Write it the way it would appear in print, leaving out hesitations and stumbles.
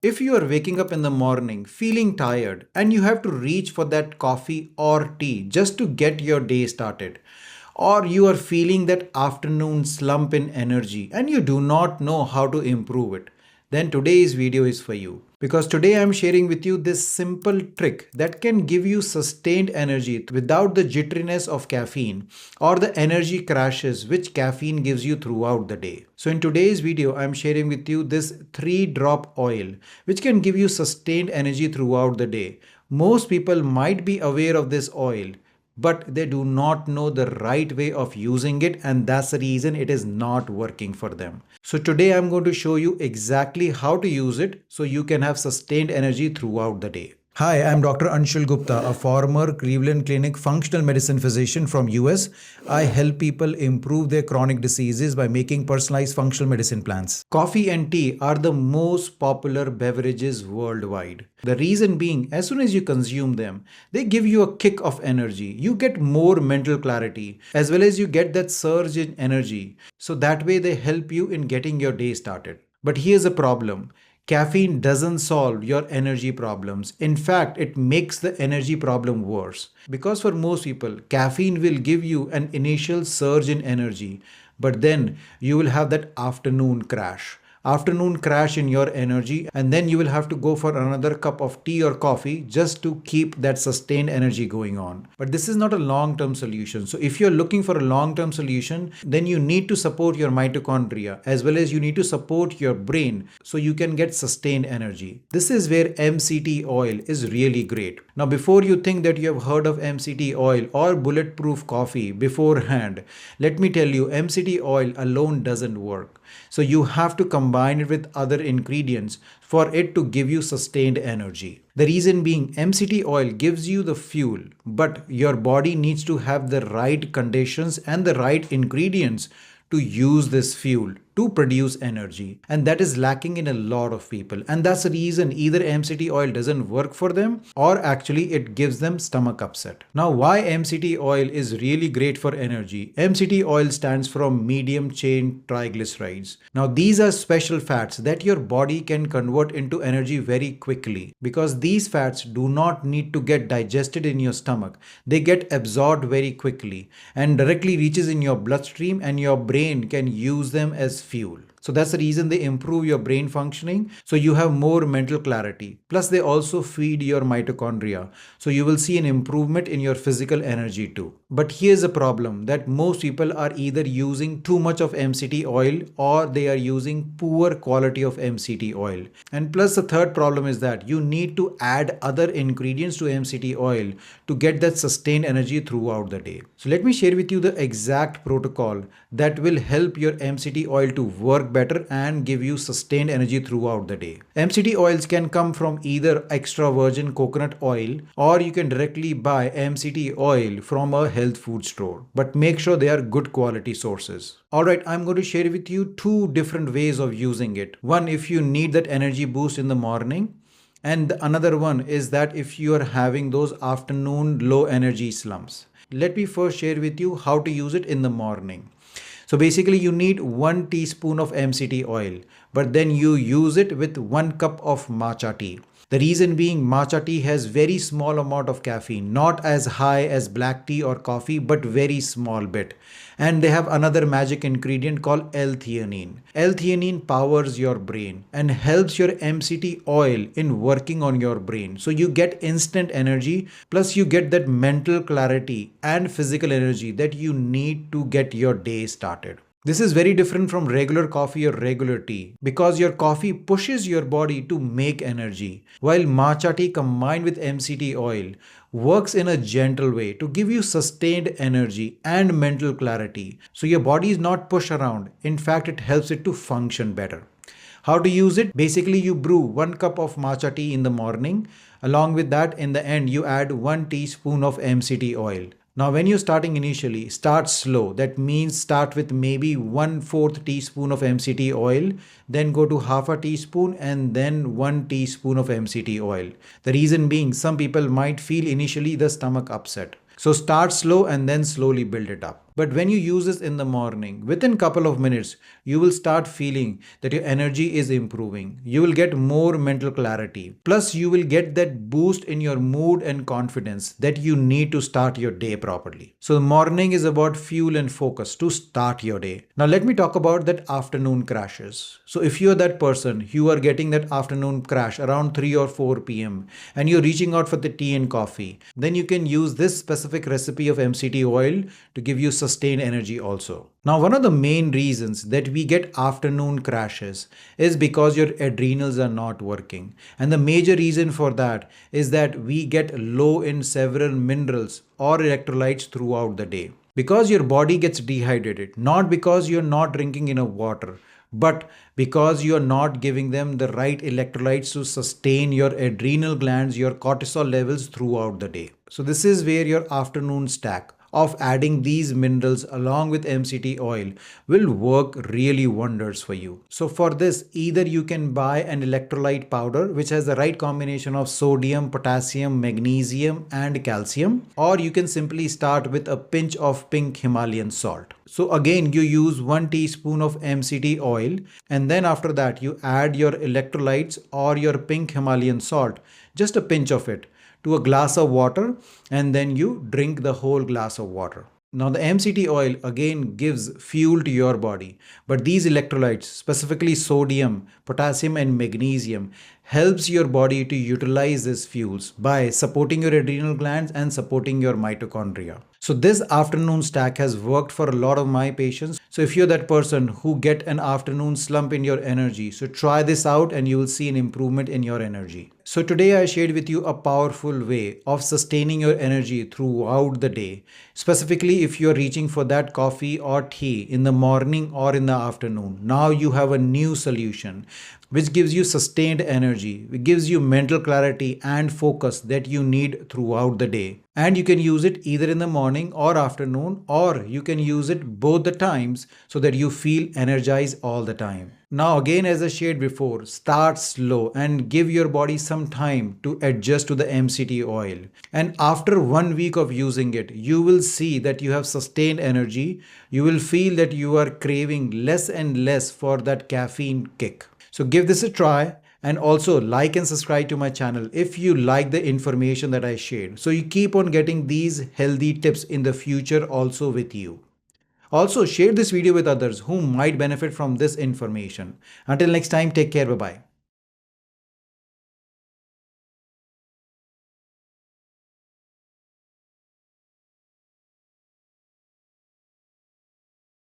If you are waking up in the morning feeling tired and you have to reach for that coffee or tea just to get your day started, or you are feeling that afternoon slump in energy and you do not know how to improve it, then today's video is for you. Because today I am sharing with you this simple trick that can give you sustained energy without the jitteriness of caffeine or the energy crashes which caffeine gives you throughout the day. So in today's video, I am sharing with you this 3-drop oil which can give you sustained energy throughout the day. Most people might be aware of this oil, but they do not know the right way of using it, and that's the reason it is not working for them. So today I'm going to show you exactly how to use it so you can have sustained energy throughout the day. Hi, I'm Dr. Anshul Gupta, a former Cleveland Clinic functional medicine physician from US. I help people improve their chronic diseases by making personalized functional medicine plans. Coffee and tea are the most popular beverages worldwide. The reason being, as soon as you consume them, they give you a kick of energy. You get more mental clarity as well as you get that surge in energy. So that way they help you in getting your day started. But here's a problem. Caffeine doesn't solve your energy problems. In fact, it makes the energy problem worse. Because for most people, caffeine will give you an initial surge in energy, but then you will have that afternoon crash in your energy, and then you will have to go for another cup of tea or coffee just to keep that sustained energy going on. But this is not a long-term solution. So if you're looking for a long-term solution, then you need to support your mitochondria as well as you need to support your brain so you can get sustained energy. This is where MCT oil is really great. Now, before you think that you have heard of MCT oil or bulletproof coffee beforehand, let me tell you, MCT oil alone doesn't work. So you have to combine it with other ingredients for it to give you sustained energy. The reason being, MCT oil gives you the fuel, but your body needs to have the right conditions and the right ingredients to use this fuel to produce energy, and that is lacking in a lot of people, and that's the reason either MCT oil doesn't work for them or actually it gives them stomach upset. Now, why MCT oil is really great for energy? MCT oil stands for medium chain triglycerides. Now, these are special fats that your body can convert into energy very quickly because these fats do not need to get digested in your stomach. They get absorbed very quickly and directly reaches in your bloodstream, and your brain can use them as fuel. So that's the reason they improve your brain functioning, so you have more mental clarity. Plus they also feed your mitochondria, so you will see an improvement in your physical energy too. But here's a problem, that most people are either using too much of MCT oil or they are using poor quality of MCT oil. And plus the third problem is that you need to add other ingredients to MCT oil to get that sustained energy throughout the day. So let me share with you the exact protocol that will help your MCT oil to work better and give you sustained energy throughout the day. MCT oils can come from either extra virgin coconut oil or you can directly buy MCT oil from a health food store, but make sure they are good quality sources. Alright, I'm going to share with you two different ways of using it. One, if you need that energy boost in the morning, and another one is that if you are having those afternoon low energy slumps. Let me first share with you how to use it in the morning. So basically you need 1 teaspoon of MCT oil, but then you use it with 1 cup of matcha tea. The reason being, matcha tea has very small amount of caffeine, not as high as black tea or coffee, but very small bit. And they have another magic ingredient called L-theanine. L-theanine powers your brain and helps your MCT oil in working on your brain. So you get instant energy, plus you get that mental clarity and physical energy that you need to get your day started. This is very different from regular coffee or regular tea because your coffee pushes your body to make energy, while matcha tea combined with MCT oil works in a gentle way to give you sustained energy and mental clarity. So your body is not pushed around. In fact, it helps it to function better. How to use it? Basically, you brew 1 cup of matcha tea in the morning. Along with that, in the end, you add 1 teaspoon of MCT oil. Now, when you're starting initially, start slow. That means start with maybe 1/4 teaspoon of MCT oil, then go to half a teaspoon and then 1 teaspoon of MCT oil. The reason being, some people might feel initially the stomach upset. So start slow and then slowly build it up. But when you use this in the morning, within couple of minutes, you will start feeling that your energy is improving. You will get more mental clarity. Plus, you will get that boost in your mood and confidence that you need to start your day properly. So the morning is about fuel and focus to start your day. Now let me talk about that afternoon crashes. So if you're that person, you are getting that afternoon crash around 3 or 4 p.m. and you're reaching out for the tea and coffee, then you can use this specific recipe of MCT oil to give you sustained energy also. Now, one of the main reasons that we get afternoon crashes is because your adrenals are not working. And the major reason for that is that we get low in several minerals or electrolytes throughout the day. Because your body gets dehydrated, not because you're not drinking enough water, but because you're not giving them the right electrolytes to sustain your adrenal glands, your cortisol levels throughout the day. So, this is where your afternoon stack of adding these minerals along with MCT oil will work really wonders for you. So for this, either you can buy an electrolyte powder which has the right combination of sodium, potassium, magnesium and calcium, or you can simply start with a pinch of pink Himalayan salt. So again, you use 1 teaspoon of MCT oil, and then after that you add your electrolytes or your pink Himalayan salt, just a pinch of it, to a glass of water, and then you drink the whole glass of water. Now the MCT oil again gives fuel to your body, but these electrolytes, specifically sodium, potassium and magnesium, helps your body to utilize these fuels by supporting your adrenal glands and supporting your mitochondria. So this afternoon stack has worked for a lot of my patients. So if you're that person who get an afternoon slump in your energy, so try this out and you will see an improvement in your energy. So today I shared with you a powerful way of sustaining your energy throughout the day. Specifically, if you're reaching for that coffee or tea in the morning or in the afternoon, now you have a new solution which gives you sustained energy, which gives you mental clarity and focus that you need throughout the day. And you can use it either in the morning or afternoon, or you can use it both the times so that you feel energized all the time. Now again, as I shared before, start slow and give your body some time to adjust to the MCT oil. And after 1 week of using it, you will see that you have sustained energy. You will feel that you are craving less and less for that caffeine kick. So give this a try, and also like and subscribe to my channel if you like the information that I shared. So you keep on getting these healthy tips in the future also with you. Also share this video with others who might benefit from this information. Until next time, take care. Bye bye.